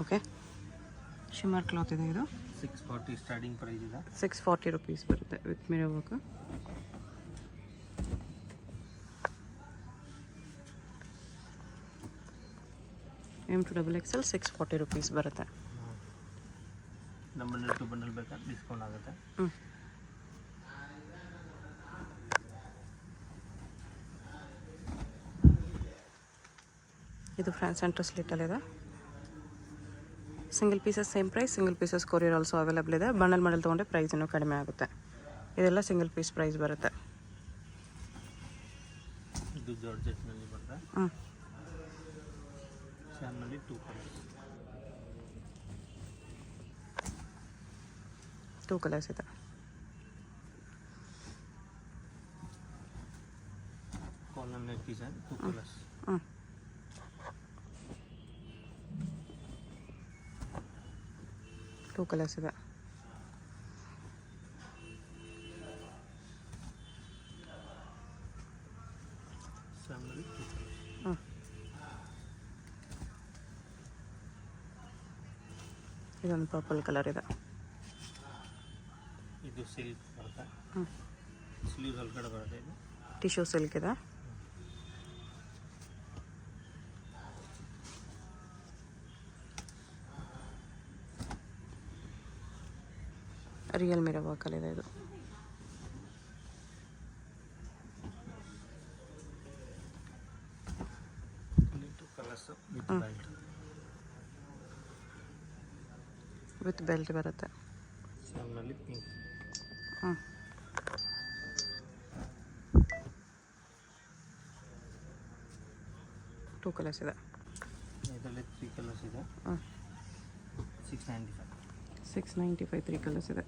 Okay, shimmer cloth ಇದೆ ಇದು. 640 starting price ಇದೆ. 640 ರುಪೀಸ್ ಬರುತ್ತೆ with mirror work. M2XXL 640 rupees ಬರುತ್ತೆ. ನಮ್ಮ ಬಂಡಲ್ ಟು ಬಂಡಲ್ ಬೇಕಾದ್ರೆ ಡಿಸ್ಕೌಂಟ್ ಆಗುತ್ತೆ. ಇದು ಫ್ರಾನ್ಸ್ ಸೆಂಟರ್ ಸ್ಲಿಟ್ಟಲ್ಲಿದೆ. Single pieces same price, single pieces courier also available ಇದೆ. ಬಂಡಲ್ ಮಾಡಲ್ ತೊಗೊಂಡ್ರೆ ಪ್ರೈಸ್ ಇನ್ನೂ ಕಡಿಮೆ ಆಗುತ್ತೆ. ಇದೆಲ್ಲ ಸಿಂಗಲ್ ಪೀಸ್ ಪ್ರೈಸ್ ಬರುತ್ತೆ. ಇದು ಜಾರ್ಜೆಟ್ನಲ್ಲಿ ಬರುತ್ತೆ. ಸ್ಯಾಮ್ನಲ್ಲಿ 2 ಕಲರ್ಸ್. 2 ಕಲರ್ಸ್ ಇದೆ. Collar neck design 2 colours. 2 colours ಇದೆ. ಸ್ಯಾಮ್ನಲ್ಲಿ 2 ಕಲರ್ಸ್. ಇದೊಂದು ಪರ್ಪಲ್ ಕಲರ್ ಇದೆ. ಇದು ಸಿಲ್ಕ್ ಬರುತ್ತೆ. ಸ್ಲೀವ್ಸ್ ಒಳಗಡೆ ಬರುತ್ತೆ. ಇದು ಟಿಶ್ಯೂ ಸಿಲ್ಕ್ ಇದೆ. ರಿಯಲ್ ಮಿರರ್ ವರ್ಕಲ್ಲಿದೆ ಇದು. ಇಲ್ಲಿ 2 colours with belt. With belt ಬರುತ್ತೆ. ಸ್ಯಾಮ್ನಲ್ಲಿ ಪಿಂಕ್. 2 ಕಲರ್ಸ್ ಇದೆ. ಇದರಲ್ಲಿ 3 ಕಲರ್ಸ್ ಇದೆ. 695. 695 3 ಕಲರ್ಸ್ ಇದೆ.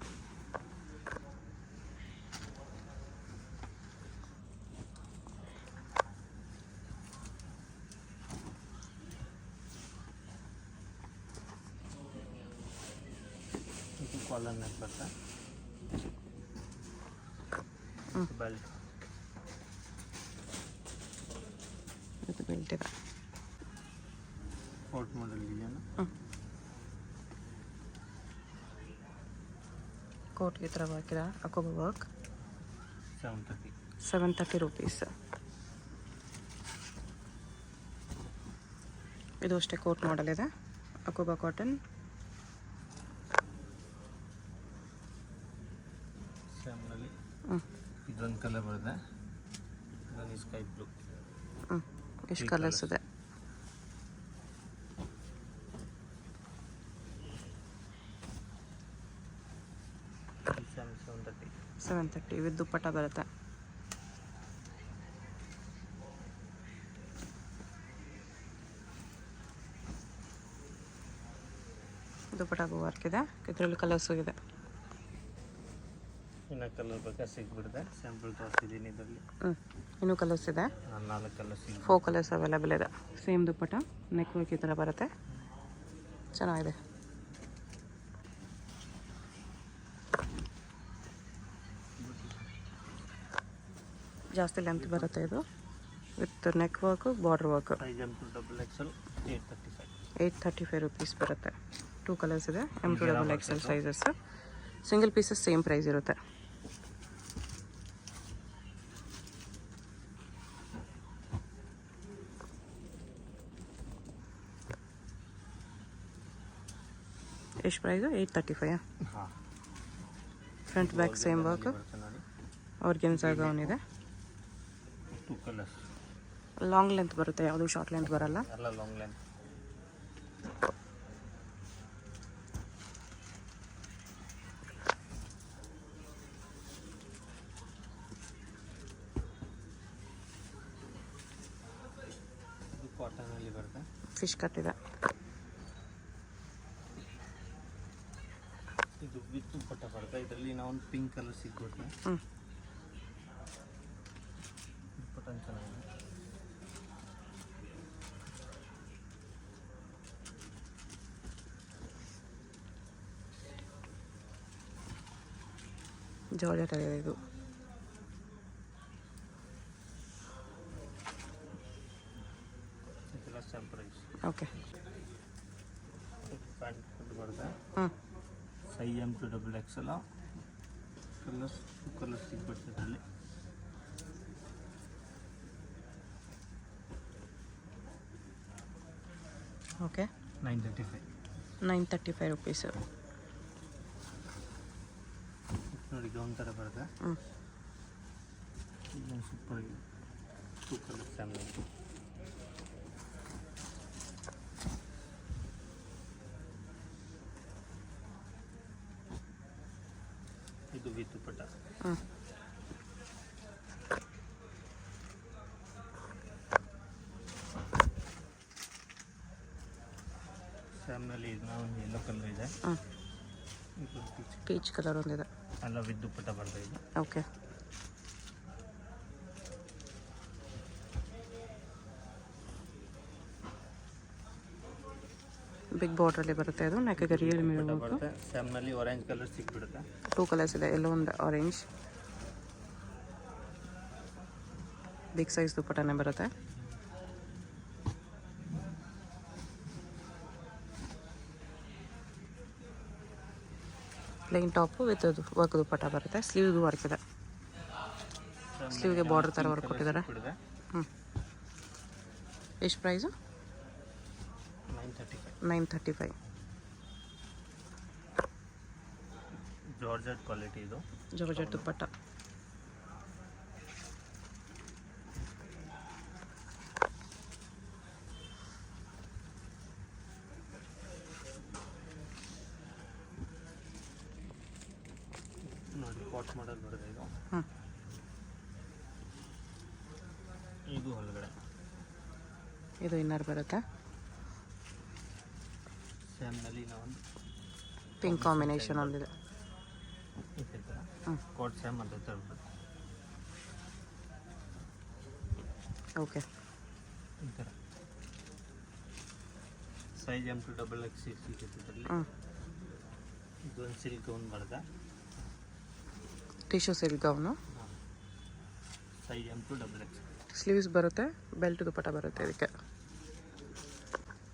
ಇದು ಕಾಲರ್ ನೆಕ್ ಬರುತ್ತೆ. ಬೆಲ್ಟ್ ವಿತ್ ಬೆಲ್ಟ್ ಇದೆ. Coat model design. ಕೋಟ್ಗೆ ಈ ಥರ ವರ್ಕ್ ಇದೆ. ಅಕೋಬಾ ವರ್ಕ್. 730. 730 ರುಪೀಸ್. ಇದು ಅಷ್ಟೇ ಕೋಟ್ ಮಾಡೆಲ್ ಇದೆ. ಅಕೋಬಾ ಕಾಟನ್. ಸ್ಯಾಮ್ನಲ್ಲಿ ಇದೊಂದು ಕಲರ್ ಬರುತ್ತೆ. ಇದೊಂದು ಸ್ಕೈ ಬ್ಲೂ. ಎಷ್ಟು ಕಲರ್ಸ್ ಇದೆ? ಸ್ಯಾಮ್ 730. 730 ವಿತ್ ದುಪ್ಪಟ್ಟ ಬರುತ್ತೆ. ದುಪ್ಪಟ್ಟಾಗೂ ವರ್ಕ್ ಇದೆ. ಇದರಲ್ಲಿ ಕಲರ್ಸು ಇದೆ. ಇನ್ನು ಕಲರ್ ಬೇಕಾದ್ರೆ ಸಿಗ್ಬಿಡುತ್ತೆ. ಸ್ಯಾಂಪಲ್ ತೋರಿಸಿದ್ದೀನಿ ಇದರಲ್ಲಿ. ಇನ್ನೂ ಕಲರ್ಸ್ ಇದೆ. 4 ಕಲರ್ಸ್. 4 ಕಲರ್ಸ್ ಅವೈಲೇಬಲ್ ಇದೆ. ಸೇಮ್ ದುಪ್ಪಟ್ಟ, ನೆಕ್ ವರ್ಕ್ ಈ ಥರ ಬರುತ್ತೆ. ಚೆನ್ನಾಗಿದೆ. ಜಾಸ್ತಿ ಲೆಂತ್ ಬರುತ್ತೆ ಇದು. With neck work, border work. Size M2XXL 835. 835 rupees ಬರುತ್ತೆ. 2 ಕಲರ್ಸ್ ಇದೆ. M2XXL sizes. Single pieces same price ಇರುತ್ತೆ. ಎಷ್ಟು ಪ್ರೈಸು? 835. ಹಾಂ. Front back same work. Organza gown ಇದೆ. 2 ಕಲರ್ಸ್. ಲಾಂಗ್ ಲೆಂತ್ ಬರುತ್ತೆ, ಯಾವುದು ಶಾರ್ಟ್ ಲೆಂತ್ ಬರಲ್ಲ. ಎಲ್ಲ ಲಾಂಗ್ ಲೆಂತ್. ಇದು ಕಾಟನಲ್ಲಿ ಬರುತ್ತೆ. ಫಿಶ್ ಕಟ್ ಇದೆ. ಇದು ವಿತ್ ದುಪ್ಪಟ್ಟ ಬರುತ್ತೆ. ಇದರಲ್ಲಿ ನಾವು ಒಂದು ಪಿಂಕ್ ಕಲರ್ ಸಿಗ್ಬಿಟ್ಟು ದುಪ್ಪಟ್ಟ ಚೆನ್ನಾಗಿದೆ. ಜಾರ್ಜೆಟ್ ಇದೆ ಇದು. ಇದೆಲ್ಲ ಸೇಮ್ ಪ್ರೈಸ್. ಓಕೆ. ಬರುತ್ತೆ. ಹ್ಞೂ ಸೈಜ್ M2XL ಕಲರ್ ಸಿಗ್ಬಿಡ್ತದೆ ಇದರಲ್ಲಿ. Okay 935 rupees. ನೋಡಿ ಗೌನ್ ಥರ ಬರುತ್ತೆ. ಹ್ಞೂ ಇದೊಂದು ಸೂಪರ್ ಆಗಿದೆ. 2 ಕಲರ್ ಫ್ಯಾಮಿಲಿ. ಇದು ವಿತ್ ದುಪ್ಪಟ್ಟ. ಹ್ಞೂ ಫ್ಯಾಮಿಲಿ ಇದನ್ನ ಒಂದು ಯೆಲ್ಲೋ ಕಲರ್ ಇದೆ. ಹ್ಞೂ ಇದು ಪೀಚ್ ಕಲರ್ ಒಂದಿದೆ. ಎಲ್ಲ ವಿತ್ ದುಪ್ಪಟ್ಟ ಬರ್ತಾ ಇದೆ. ಓಕೆ ಬಿಗ್ ಬಾರ್ಡ್ರಲ್ಲಿ ಬರುತ್ತೆ. ಇದು ನೆಕ್ಗೆ ರಿಯಲ್ ಮಿರರ್ ಬರುತ್ತೆ. ಸ್ಯಾಮ್ನಲ್ಲಿ ಆರೆಂಜ್ ಕಲರ್ ಸಿಕ್ಬಿಡುತ್ತೆ. 2 ಕಲರ್ಸ್ ಇದೆ. ಎಲ್ಲೋ ಒಂದು ಆರೆಂಜ್. ಬಿಗ್ ಸೈಜ್ ದುಪ್ಪಟ್ಟನೇ ಬರುತ್ತೆ. ಪ್ಲೇನ್ ಟಾಪು ವಿತ್ ವರ್ಕ್ ದುಪ್ಪಟ್ಟ ಬರುತ್ತೆ. ಸ್ಲೀವ್ಗೂ ವರ್ಕ್ ಇದೆ. ಸ್ಲೀವ್ಗೆ ಬಾರ್ಡರ್ ಥರ ವರ್ಕ್ ಕೊಟ್ಟಿದ್ದಾರೆ. ಹ್ಞೂ ಎಷ್ಟು ಪ್ರೈಸು? 935. ಜಾರ್ಜೆಟ್ ಕ್ವಾಲಿಟಿ ಇದು. ಜಾರ್ಜೆಟ್ ದುಪ್ಪಟ್ಟ. ನೋಡಿ ಕಾಟ್ ಮಾಡಲ್ ಬರುತ್ತೆ ಇದು. ಹ್ಞೂ ಇದು ಹೊರಗಡೆ ಇದು ಇನ್ನರ್ ಬರುತ್ತೆ. ಸ್ಯಾಮ್ನಲ್ಲಿ ನಾವೊಂದು ಪಿಂಕ್ ಕಾಂಬಿನೇಷನ್ ಒಂದಿದೆ. ಈ ಥರ ಹ್ಞೂ ಕಾಟ್ ಸ್ಯಾಮ್ ಅಂತ ಥರ ಬರುತ್ತೆ. ಓಕೆ ಈ ಥರ ಸೈಜ್ M2XXL ಸಿಗುತ್ತೆ ಇದರಲ್ಲಿ. ಹ್ಞೂ ಇದೊಂದು ಸಿಲ್ಕ್ ಗೌನ್ ಬರುತ್ತೆ. Tissue silk gown. Size M2XXL. Sleeves ಬರುತ್ತೆ. ಬೆಲ್ಟ್ ದುಪ್ಪಟ್ಟ ಬರುತ್ತೆ ಇದಕ್ಕೆ.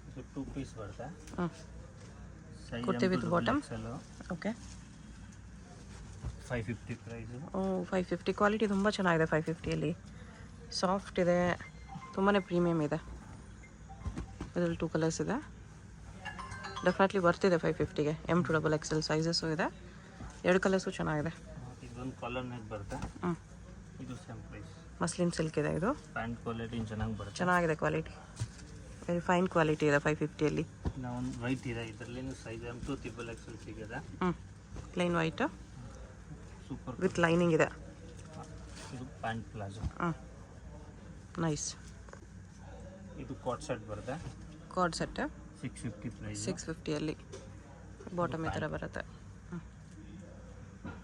ಇದು 2 ಪೀಸ್ ಬರುತ್ತೆ. ಹ್ಞೂ size kurti with bottom. M2XL. Okay 550 price. 550. Quality ತುಂಬ ಚೆನ್ನಾಗಿದೆ. 550ಯಲ್ಲಿ ಸಾಫ್ಟ್ ಇದೆ. ತುಂಬಾ ಪ್ರೀಮಿಯಮ್ ಇದೆ. ಇದರಲ್ಲಿ 2 ಕಲರ್ಸ್ ಇದೆ. ಡೆಫಿನೆಟ್ಲಿ ಬರ್ತಿದೆ 550ಗೆ. M2XXL ಸೈಜಸ್ಸು ಇದೆ. 2 ಕಲರ್ಸು ಚೆನ್ನಾಗಿದೆ. ಇದೊಂದು ಕಾಲರ್ ನೆಕ್ ಬರುತ್ತೆ. ಹ್ಞೂ ಇದು ಸೇಮ್ ಪ್ರೈಸ್. ಮಸ್ಲಿನ್ ಸಿಲ್ಕ್ ಇದೆ. ಇದು ಪ್ಯಾಂಟ್ ಕ್ವಾಲಿಟಿ ಚೆನ್ನಾಗಿ ಬರುತ್ತೆ. ಚೆನ್ನಾಗಿದೆ. ಕ್ವಾಲಿಟಿ ವೆರಿ ಫೈನ್ ಕ್ವಾಲಿಟಿ ಇದೆ 550ಯಲ್ಲಿ. ನಾವು ಒಂದು ವೈಟ್ ಇದೆ. ಇದರಲ್ಲಿ ಸೈಜ್ M2XXL ಸಿಗಿದೆ. ಹ್ಞೂ plain white super with lining ಇದೆ. ಇದು ಪ್ಯಾಂಟ್ ಪ್ಲಾಜೋ. ಹ್ಞೂ ನೈಸ್. ಇದು ಕಾಟ್ ಸೆಟ್ ಬರುತ್ತೆ. Cord set 650 price. 650ಯಲ್ಲಿ ಬಾಟಮ್ ಈ ಥರ ಬರುತ್ತೆ.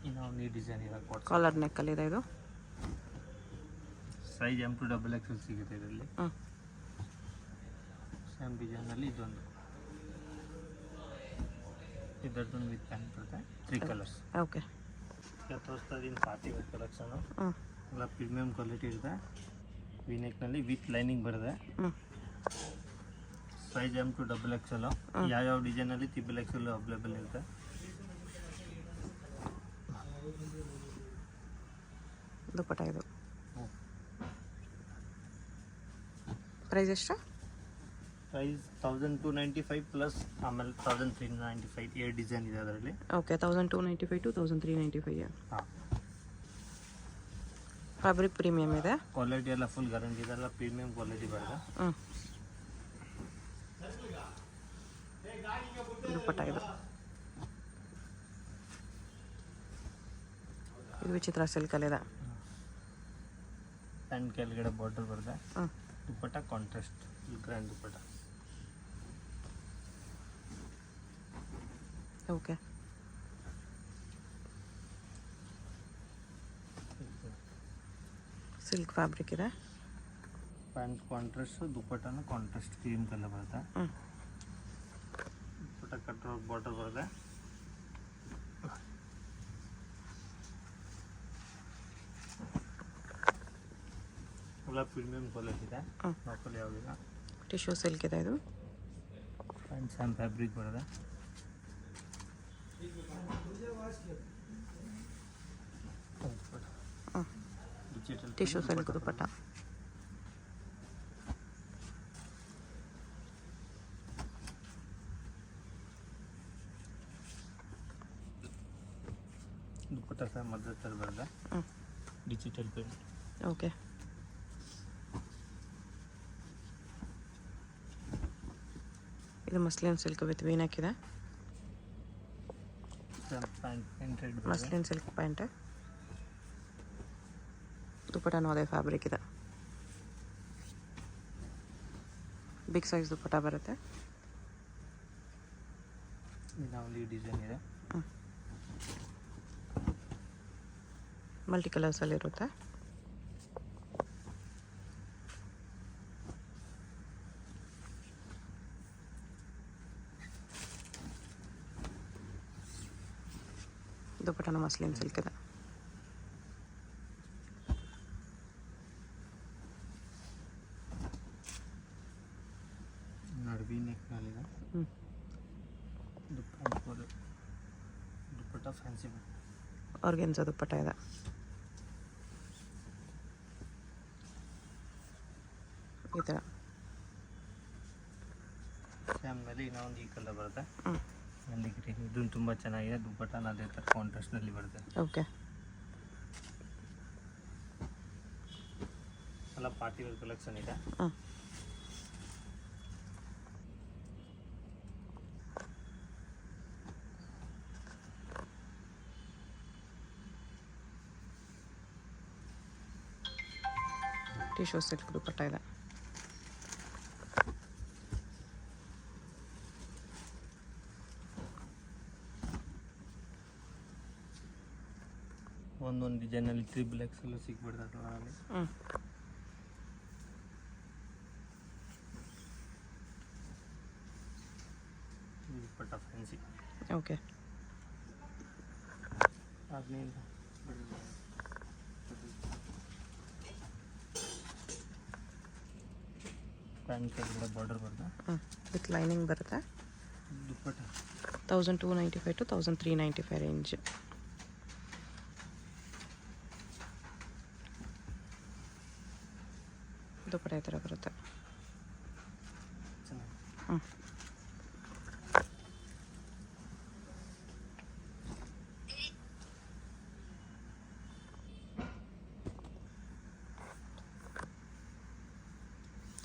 ಇನ್ನು ಒಂದು ಈ ಡಿಸೈನ್ ಇದೆ ಕಾಟ್ ಕಾಲರ್ ನೆಕ್ಕಲ್ಲಿದೆ. ಇದು ಸೈಜ್ M2XXL ಸಿಗುತ್ತೆ ಇದರಲ್ಲಿ. ಹ್ಞೂ ಸೇಮ್ ಡಿಸೈನಲ್ಲಿ ಇದೊಂದು ಇದರದೊಂದು ವಿತ್ ಪ್ಯಾಂಟ್ ಬರುತ್ತೆ. 3 ಕಲರ್ಸ್. ಓಕೆ ಈಗ ತೋರಿಸ್ತಾ ಇದ್ದೀನಿ ಪಾರ್ಟಿ ವೇರ್ ಕಲೆಕ್ಷನು. ಹ್ಞೂ ಎಲ್ಲ ಪ್ರೀಮಿಯಮ್ ಕ್ವಾಲಿಟಿ ಇರುತ್ತೆ. ವಿನೆಕ್ನಲ್ಲಿ ವಿತ್ ಲೈನಿಂಗ್ ಬರುತ್ತೆ. ಹ್ಞೂ ಸೈಜ್ M2XXL. ಯಾವ್ಯಾವ ಡಿಸೈನಲ್ಲಿ XXL ಅವೈಲೇಬಲ್ ಇರುತ್ತೆ. ದುಪ್ಪಟ್ಟ ಇದು. ಪ್ರೈಸ್ ಎಷ್ಟು? ಪ್ರೈಸ್ 1295 ಪ್ಲಸ್ ಆಮೇಲೆ 1395 2 ಡಿಸೈನ್ ಇದೆ ಅದರಲ್ಲಿ. Okay 1295 to 1395. ಹಾಂ ಫ್ಯಾಬ್ರಿಕ್ ಪ್ರೀಮಿಯಮ್ ಇದೆ. ಕ್ವಾಲಿಟಿ ಎಲ್ಲ ಫುಲ್ ಗ್ಯಾರಂಟಿ ಇದೆ. ಎಲ್ಲ ಪ್ರೀಮಿಯಮ್ ಕ್ವಾಲಿಟಿ ಬರುತ್ತೆ. ಹ್ಞೂ ದುಪ್ಪಟ್ಟ ಇದು. ಇದು ವಿಚಿತ್ರ ಸಿಲ್ಕಲ್ಲಿದೆ. ಪ್ಯಾಂಟ್ ಕೆಳಗಡೆ ಬಾರ್ಡರ್ ಬರುತ್ತೆ. ಹ್ಞೂ dupatta contrast grand dupatta. Okay silk fabric ಇದೆ. ಪ್ಯಾಂಟ್ ಕಾಂಟ್ರಾಸ್ಟ್, ದುಪ್ಪಟ್ಟನ ಕಾಂಟ್ರಾಸ್ಟ್ ಕ್ರೀಮ್ ಕಲರ್ ಬರುತ್ತೆ. ಹ್ಞೂ ದುಪ್ಪಟ್ಟ ಕಟ್ ಬಾರ್ಡರ್ ಬರುತ್ತೆ. ಎಲ್ಲ ಪ್ರೀಮಿಯಮ್ ಕ್ವಾಲಿಟಿ ಇದೆ. ಲೋಕಲ್ ಯಾವುದಿಲ್ಲ. ಟಿಶ್ಯೂ ಸಿಲ್ಕ್ ಇದೆ. ಇದು ಪ್ಯಾಂಟ್ ಸ್ಯಾಮ್ ಫ್ಯಾಬ್ರಿಕ್ ಬರುತ್ತೆ. Digital tissue silk dupatta. Dupatta ಸಹ ಮಧ್ಯ ಥರ ಬರ್ತದೆ. Digital print. ಓಕೆ. ಇದು ಮಸ್ಲಿನ್ ಸಿಲ್ಕ್ ವಿತ್ ವೀನಕ್ ಇದೆ. Muslin silk pant. ದುಪ್ಪಟ್ಟನೂ ಅದೇ ಫ್ಯಾಬ್ರಿಕ್ ಇದೆ. ಬಿಗ್ ಸೈಜ್ ದುಪ್ಪಟ್ಟ ಬರುತ್ತೆ. ಇನ್ನೊಂದು ಡಿಸೈನ್ ಇದೆ. ಮಲ್ಟಿ ಕಲರ್ಸಲ್ಲಿ ಇರುತ್ತೆ. ದುಪ್ಪಟ್ಟನ ಮಸ್ಲಿನ್ ಸಿಲ್ಕ್ ಇದೆ. ನೋಡಿ ವಿ ನೆಕ್ನಲ್ಲಿದೆ. ದುಪ್ಪಟ್ಟ ಫ್ಯಾನ್ಸಿ ಆರ್ಗೆನ್ಸಾ ದುಪ್ಪಟ್ಟ ಇದೆ. ಈ ಥರ ಸ್ಯಾಮ್ ಮೇಲೆ ಇನ್ನೊಂದು ಈ ಕಲರ್ ಬರುತ್ತೆ. ನಲ್ಲಿ ಗ್ರೀನ್. ಇದು ತುಂಬ ಚೆನ್ನಾಗಿದೆ. ದುಪ್ಪಟ್ಟನ ಅದೇ ಥರ ಕಾಂಟ್ರಾಸ್ಟ್ನಲ್ಲಿ ಬರುತ್ತೆ. ಓಕೆ. ಎಲ್ಲ ಪಾರ್ಟಿ ವೇರ್ ಕಲೆಕ್ಷನ್ ಇದೆ. ಟಿಶ್ಯೂ ಸಿಲ್ಕ್ ದುಪ್ಪಟ್ಟ ಇದೆ. ಒಂದೊಂದು ಡಿಸೈನಲ್ಲಿ 3XL ಎಲ್ಲ ಸಿಗ್ಬಿಡ್ತದೆ ಅದರಲ್ಲಿ. ದುಪ್ಪಟ್ಟ ಫ್ಯಾನ್ಸಿ. ಓಕೆ. ಅದನ್ನೇನು ಪ್ಯಾಂಟ್ ಕೆಳಗಡೆ ಬಾರ್ಡರ್ ಬರುತ್ತೆ. ವಿತ್ ಲೈನಿಂಗ್ ಬರುತ್ತೆ. ದುಪ್ಪಟ್ಟ 1295 to 1395 ರೇಂಜ್. ದುಪ್ಪಟ್ಟ ಈ ಥರ ಬರುತ್ತೆ. ಚೆನ್ನಾಗಿ.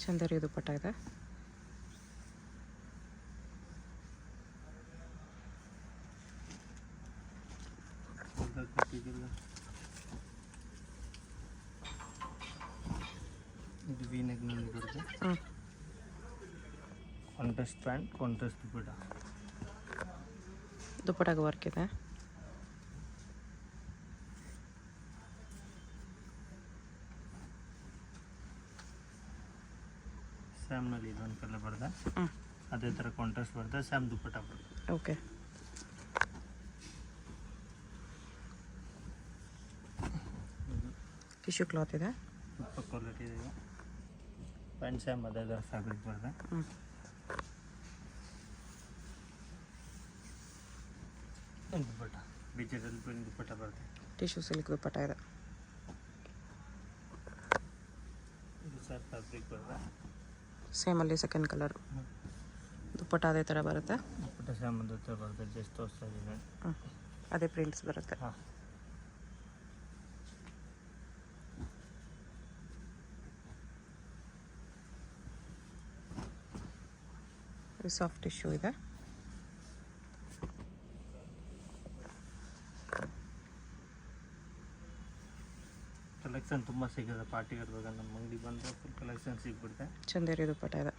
ಚಂದೇರಿ ದುಪ್ಪಟ್ಟ ಇದೆ. ಇದು ವಿ ನೆಕ್ನಲ್ಲಿ ಬರುತ್ತೆ. ಕಾಂಟ್ರಾಸ್ಟ್ ಪ್ಯಾಂಟ್, ಕಾಂಟ್ರಾಸ್ಟ್ ದುಪ್ಪಟ್ಟ. ದುಪ್ಪಟ್ಟಾಗ ವರ್ಕ್ ಇದೆ. ಸ್ಯಾಮ್ನಲ್ಲಿ ಇದೊಂದು ಕಲರ್ ಬರುತ್ತೆ. ಅದೇ ಥರ ಕಾಂಟ್ರಾಸ್ಟ್ ಬರುತ್ತೆ. ಸ್ಯಾಮ್ ದುಪ್ಪಟ್ಟ ಬರುತ್ತೆ. ಓಕೆ. ಟಿಶ್ಯೂ ಕ್ಲಾತ್ ಇದೆ. ಸೂಪರ್ ಕ್ವಾಲಿಟಿ ಇದೆ. ಪ್ಯಾಂಟ್ ಸ್ಯಾಮ್ ಅದೇ ಥರ ಫ್ಯಾಬ್ರಿಕ್ ಬರುತ್ತೆ. ದುಪ್ಪಟ್ಟ ಡಿಜಿಟಲ್ ಪ್ರಿಂಟ್ ದುಪ್ಪಟ್ಟ ಬರುತ್ತೆ. ಟಿಶ್ಯೂ ಸಿಲ್ಕ್ ದುಪ್ಪಟ್ಟ ಇದೆ. ಇದು ಸರ್ ಫ್ಯಾಬ್ರಿಕ್ ಬರುತ್ತೆ. ಸೇಮಲ್ಲಿ ಸೆಕೆಂಡ್ ಕಲರ್. ದುಪ್ಪಟ್ಟ ಅದೇ ಥರ ಬರುತ್ತೆ. ದುಪ್ಪಟ್ಟ ಸ್ಯಾಮ್ ಅದೇ ಥರ ಬರುತ್ತೆ. ಜಸ್ಟ್ ತೋರಿಸ್ತಾ ಇದ್ದೀನಿ. ಅದೇ ಪ್ರಿಂಟ್ಸ್ ಬರುತ್ತೆ. ಹಾಂ. ಸಾಫ್ಟ್ ಟಿಶ್ಯೂ ಇದೆ. ಕಲೆಕ್ಷನ್ ತುಂಬ ಸಿಗುತ್ತೆ. ಪಾರ್ಟಿಗೆ ಇರುವಾಗ ನಮ್ಮ ಅಂಗಡಿ ಬಂದರೆ ಫುಲ್ ಕಲೆಕ್ಷನ್ ಸಿಗ್ಬಿಡುತ್ತೆ. ಚಂದೇರಿ ದುಪ್ಪಟ್ಟ ಇದೆ.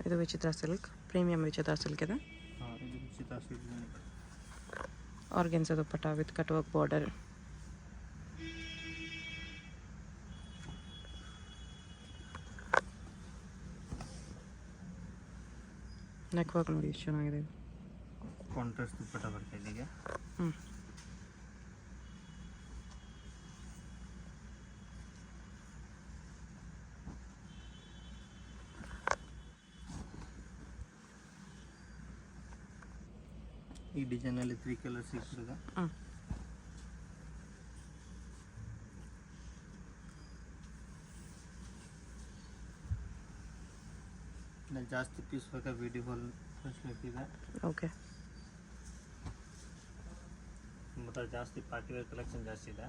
ಇದು ವಿಚಿತ್ರ ಸಿಲ್ಕ್, ಪ್ರೀಮಿಯಂ ವಿಚಿತ್ರ ಸಿಲ್ಕ್ ಇದೆ. ಹಾಂ, ಇದು ವಿಚಿತ್ರ silk. Organza dupatta with cut work border. Neck work ನೋಡಿ ಎಷ್ಟು ಚೆನ್ನಾಗಿದೆ. ಕಾಂಟ್ರಾಸ್ಟ್ ದುಪ್ಪಟ್ಟ ಬರ್ತಾ ಇಲ್ಲಿಗೆ. ಈ ಡಿಸೈನಲ್ಲಿ 3 ಕಲರ್ ಸಿಗ್ತದೆ. ಜಾಸ್ತಿ ಪೀಸ್ ಬೇಕಾ ವಿಡಿಯೋ ಕಾಲ್ ಕಳಿಸ್ಬೇಕಿದೆ. ಓಕೆ, ಮತ್ತು ಜಾಸ್ತಿ ಪಾರ್ಟಿವೇರ್ ಕಲೆಕ್ಷನ್ ಜಾಸ್ತಿ ಇದೆ.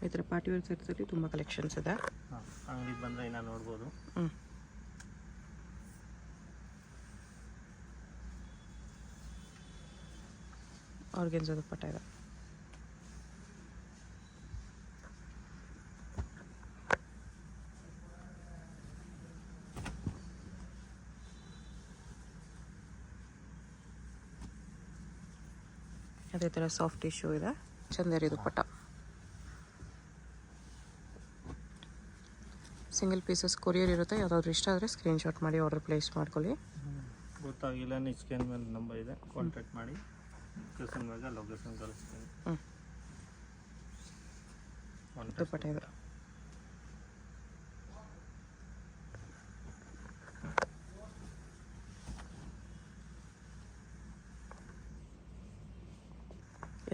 ಈ ಥರ ಪಾರ್ಟಿವೇರ್ ಸೆಟ್ಸಲ್ಲಿ ತುಂಬ ಕಲೆಕ್ಷನ್ಸ್ ಇದೆ. ಅಂಗಡಿಗೆ ಬಂದರೆ ಇನ್ನು ನೋಡ್ಬೋದು. ಆರ್ಗೆನ್ಜಾ ದುಪ್ಪಟ್ಟ ಇದೆ. ಅದೇ ಥರ ಸಾಫ್ಟ್ ಟಿಶ್ಯೂ ಇದೆ. ಚಂದೇರಿ ದುಪ್ಪಟ್ಟ. ಸಿಂಗಲ್ ಪೀಸಸ್ ಕೊರಿಯರ್ ಇರುತ್ತೆ. ಯಾವುದಾದ್ರೂ ಇಷ್ಟ ಆದರೆ ಸ್ಕ್ರೀನ್ಶಾಟ್ ಮಾಡಿ ಆರ್ಡರ್ ಪ್ಲೇಸ್ ಮಾಡ್ಕೊಳ್ಳಿ. ಗೊತ್ತಾಗಿಲ್ಲ ನೀವು ಸ್ಕ್ಯಾನ್ ಮೇಲೆ ನಂಬರ್ ಇದೆ, ಕಾಂಟ್ಯಾಕ್ಟ್ ಮಾಡಿ. ಲೊಕೇಶನ್ ಮೇಲೆ ಲೊಕೇಶನ್ ಕಳಿಸ್ತೀನಿ. ದುಪ್ಪಟ್ಟ ಇದೆ.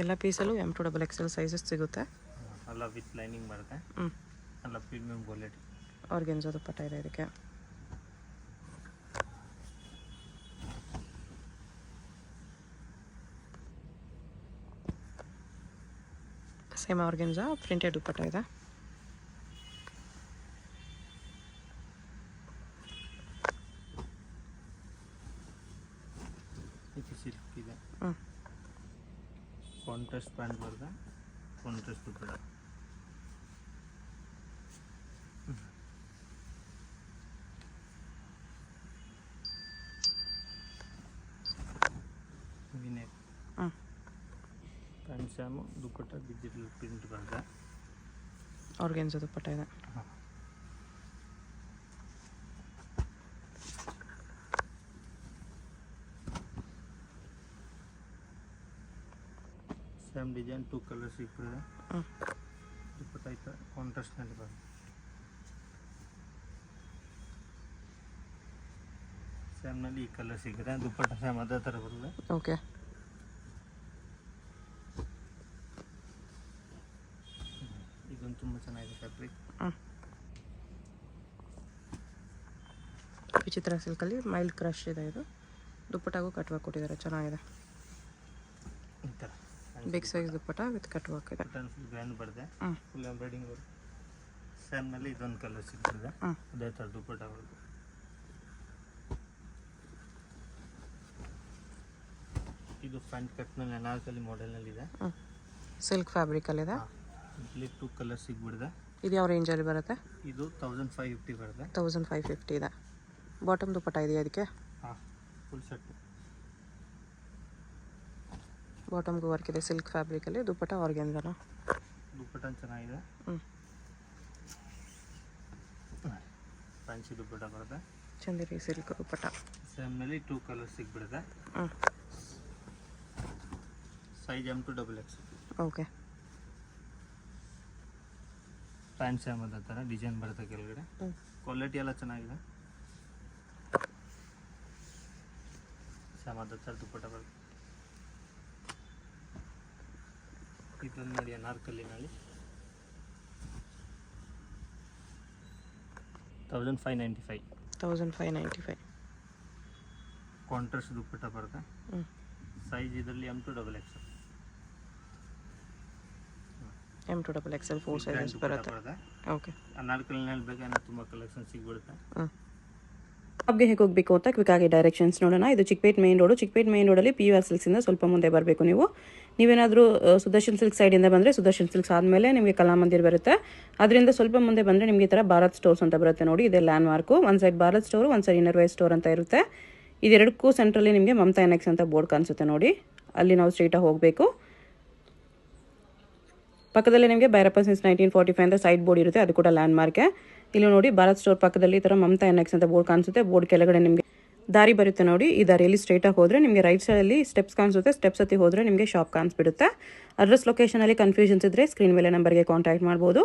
ಎಲ್ಲ ಪೀಸಲ್ಲೂ M2XXL ಸೈಜಸ್ ಸಿಗುತ್ತೆ. ಎಲ್ಲ ವಿತ್ ಲೈನಿಂಗ್ ಬರುತ್ತೆ. ಎಲ್ಲ ಪ್ರೀಮಿಯಂ ಕ್ವಾಲಿಟಿ ಆರ್ಗೆನ್ಜಾ ದುಪ್ಪಟ್ಟ ಇದೆ ಇದಕ್ಕೆ. ಸೇಮ್ ಆರ್ಗೆನ್ಜಾ ಪ್ರಿಂಟೆಡ್ ದುಪ್ಪಟ್ಟ ಇದೆ. ಸಿಲ್ಕ್ ಇದೆ. ಕಾಂಟ್ರಾಸ್ಟ್ ಪ್ಯಾಂಟ್ ಬರುತ್ತೆ. ಕಾಂಟ್ರಾಸ್ಟ್ ದುಪ್ಪಟ್ಟ. ಪ್ಯಾಂಟ್ ಶಾಮು ದುಪ್ಪಟ್ಟ ಡಿಜಿಟಲ್ ಪ್ರಿಂಟ್ ಬರುತ್ತೆ. ಆರ್ಗೆನ್ಜಾ ದುಪ್ಪಟ್ಟ ಇದೆ. ಸೇಮ್ ಡಿಸೈನ್ 2 ಕಲರ್ ಸಿಗ್ತದೆ. ದುಪ್ಪಟ್ಟ ಐತೆ ಕಾಂಟ್ರಾಸ್ಟ್ನಲ್ಲಿ ಬರುತ್ತೆ. ಸೇಮ್ನಲ್ಲಿ ಈ ಕಲರ್ ಸಿಗುತ್ತೆ. ದುಪ್ಪಟ್ಟ ಸೇಮ್ ಅದೇ ಥರ ಬರುತ್ತೆ. ಓಕೆ, ಇದೊಂದು ತುಂಬ ಚೆನ್ನಾಗಿದೆ ಫ್ಯಾಬ್ರಿಕ್. ವಿಚಿತ್ರ ಸಿಲ್ಕಲ್ಲಿ ಮೈಲ್ಡ್ ಕ್ರಶ್ ಇದೆ. ಇದು ದುಪ್ಪಟ್ಟಾಗೂ ಕಟ್ ವರ್ಕ್ ಕೊಟ್ಟಿದ್ದಾರೆ, ಚೆನ್ನಾಗಿದೆ. ಈ ಥರ big size dupatta with cut work ಇದೆ. ಫುಲ್ ಗ್ರ್ಯಾಂಡ್ ಬರುತ್ತೆ. ಫುಲ್ ಎಂಬ್ರಾಯ್ಡಿಂಗ್ ಬರುತ್ತೆ. ಸೇಮ್ನಲ್ಲಿ ಇದೊಂದು ಕಲರ್ ಸಿಗ್ತದೆ. ಅದೇ ಥರ ದುಪ್ಪಟ್ಟ ಬರುತ್ತೆ. ಇದು ಫ್ರಂಟ್ ಕಟ್ನಲ್ಲಿ ಅನಾರ್ಕಲಿ ಮಾಡೆಲ್ನಲ್ಲಿ ಇದೆ. ಸಿಲ್ಕ್ ಫ್ಯಾಬ್ರಿಕಲ್ಲಿದೆ. ಇಲ್ಲಿ 2 ಕಲರ್ ಸಿಗ್ಬಿಡಿದೆ. ಇದು ಯಾವ ರೇಂಜಲ್ಲಿ ಬರುತ್ತೆ? ಇದು 1550 ಬರುತ್ತೆ. 1550 ಇದೆ. ಬಾಟಮ್ ದುಪ್ಪಟ್ಟ ಇದೆಯಾ ಅದಕ್ಕೆ? Full set. ಬಾಟಮ್ಗೂ ವರ್ಕ್ ಇದೆ ಸಿಲ್ಕ್ ಫ್ಯಾಬ್ರಿಕಲ್ಲಿ. ದುಪ್ಪಟ್ಟ ಆರ್ಗೆನ್ಜಾನ. ದುಪ್ಪಟ್ಟ ಚೆನ್ನಾಗಿದೆ. ಫ್ಯಾನ್ಸಿ ದುಪ್ಪಟ್ಟ ಬರುತ್ತೆ. ಚಂದೇರಿ ಸಿಲ್ಕ್ ದುಪ್ಪಟ್ಟ. ಸೇಮ್ನಲ್ಲಿ 2 ಕಲರ್ ಸಿಗ್ಬಿಡುತ್ತೆ. Size M2XXL. Okay, pant same ಅದೇ ಥರ ಡಿಸೈನ್ ಬರುತ್ತೆ ಕೆಳಗಡೆ. ಕ್ವಾಲಿಟಿ ಎಲ್ಲ ಚೆನ್ನಾಗಿದೆ. ಸೇಮ್ ಅದೇ ಥರ ದುಪ್ಪಟ್ಟ ಬರುತ್ತೆ. ಇದನ್ನು ನೋಡಿ ಅನಾರ್ಕಲಿನಲ್ಲಿ 1595. 1595. ಕಾಂಟ್ರಾಸ್ಟ್ ದುಪ್ಪಟ್ಟ ಬರುತ್ತೆ. ಸೈಜ್ ಇದರಲ್ಲಿ M2XXL. M2XXL 4 ಸೈಜಸ್ ಬರುತ್ತೆ. ಓಕೆ, ಅನಾರ್ಕಲಿನಲ್ಲಿ ಬೇಕಾದ್ರೆ ತುಂಬ ಕಲೆಕ್ಷನ್ ಸಿಗ್ಬಿಡುತ್ತೆ. ಶಾಪ್ಗೆ ಹೇಗೆ ಹೋಗಬೇಕು ಅಂತ ಕ್ವಿಕ್ ಆಗಿ ಡೈರೆಕ್ಷನ್ಸ್ ನೋಡೋಣ. ಇದು Chickpet main road. Chickpet main ರೋಡಲ್ಲಿ PVR ಸಿಲ್ಕ್ಸಿಂದ ಸ್ವಲ್ಪ ಮುಂದೆ ಬರಬೇಕು ನೀವು. ನೀವೇನಾದರೂ ಸುದರ್ಶನ್ ಸಿಲ್ಕ್ ಸೈಡಿಂದ ಬಂದರೆ ಸುದರ್ಶನ್ ಸಿಲ್ಕ್ಸ್ ಆದಮೇಲೆ ನಿಮಗೆ ಕಲಾಮಂದಿರ್ ಬರುತ್ತೆ. ಅದರಿಂದ ಸ್ವಲ್ಪ ಮುಂದೆ ಬಂದರೆ ನಿಮಗೆ ಈ ಥರ ಭಾರತ್ ಸ್ಟೋರ್ಸ್ ಅಂತ ಬರುತ್ತೆ ನೋಡಿ. ಇದೆ ಲ್ಯಾಂಡ್ ಮಾರ್ಕು. ಒಂದು ಸೈಡ್ ಭಾರತ್ ಸ್ಟೋರು, ಒಂದು ಸೈಡ್ ಇನ್ನರ್ ವೇರ್ ಸ್ಟೋರ್ ಅಂತ ಇರುತ್ತೆ. ಇದೆರಡಕ್ಕೂ ಸೆಂಟ್ರಲ್ಲಿ ನಿಮಗೆ ಮಮತಾ NX ಅಂತ ಬೋರ್ಡ್ ಕಾಣಿಸುತ್ತೆ ನೋಡಿ. ಅಲ್ಲಿ ನಾವು ಸ್ಟ್ರೈಟಾಗಿ ಹೋಗಬೇಕು. ಪಕ್ಕದಲ್ಲಿ ನಿಮಗೆ ಭೈರಪ್ಪ ಸಿನ್ಸ್ 1945 ಅಂತ ಸೈಡ್ ಬೋರ್ಡ್ ಇರುತ್ತೆ. ಅದು ಕೂಡ ಲ್ಯಾಂಡ್ ಮಾರ್ಕೆ. ಇಲ್ಲಿ ನೋಡಿ ಭಾರತ್ ಸ್ಟೋರ್ ಪಕ್ಕದಲ್ಲಿ ಈ ಥರ ಮಮತಾ NX ಅಂತ ಬೋರ್ಡ್ ಕಾಣಿಸುತ್ತೆ. ಬೋರ್ಡ್ ಕೆಳಗಡೆ ನಿಮಗೆ ದಾರಿ ಬರುತ್ತೆ ನೋಡಿ. ಈ ದಾರಿಯಲ್ಲಿ ಸ್ಟ್ರೈಟಾಗಿ ಹೋದರೆ ನಿಮಗೆ ರೈಟ್ ಸೈಡಲ್ಲಿ ಸ್ಟೆಪ್ಸ್ ಕಾಣಿಸುತ್ತೆ. ಸ್ಟೆಪ್ಸ್ ಹತ್ತಿ ಹೋದರೆ ನಿಮಗೆ ಶಾಪ್ ಕಾಣಿಸ್ಬಿಡುತ್ತೆ. ಅಡ್ರೆಸ್ ಲೊಕೇಶನಲ್ಲಿ ಕನ್ಫ್ಯೂಷನ್ಸ್ ಇದ್ದರೆ ಸ್ಕ್ರೀನ್ ಮೇಲೆ ನಂಬರ್ಗೆ ಕಾಂಟ್ಯಾಕ್ಟ್ ಮಾಡ್ಬೋದು.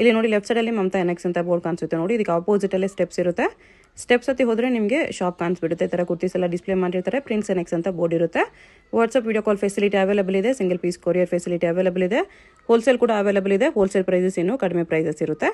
ಇಲ್ಲಿ ನೋಡಿ ಲೆಫ್ಟ್ ಸೈಡಲ್ಲಿ ಮಮತಾ NX ಅಂತ ಬೋರ್ಡ್ ಕಾಣಿಸುತ್ತೆ ನೋಡಿ. ಇದಕ್ಕೆ ಆಪೋಸಿಟಲ್ಲೇ ಸ್ಟೆಪ್ಸ್ ಇರುತ್ತೆ. ಸ್ಟೆಪ್ಸ್ ಹತ್ತಿ ಹೋದರೆ ನಿಮಗೆ ಶಾಪ್ ಕಾಣಿಸ್ಬಿಡುತ್ತೆ. ಈ ಥರ ಕುರ್ತೀಸ್ ಎಲ್ಲ ಡಿಸ್ಪ್ಲೇ ಮಾಡಿರ್ತಾರೆ. ಪ್ರಿಂಟ್ಸ್ ಆ್ಯಂಡ್ ನೆಕ್ಸ್ ಅಂತ ಬೋರ್ಡ್ ಇರುತ್ತೆ. WhatsApp video call facility available ಇದೆ. Single piece courier facility available ಇದೆ. ಹೋಲ್ಸೇಲ್ ಕೂಡ ಅವೈಲೇಬಲ್ ಇದೆ. ಹೋಲ್ಸೇಲ್ ಪ್ರೈಸಸ್ ಇನ್ನೂ ಕಡಿಮೆ ಪ್ರೈಸಸ್ ಇರುತ್ತೆ.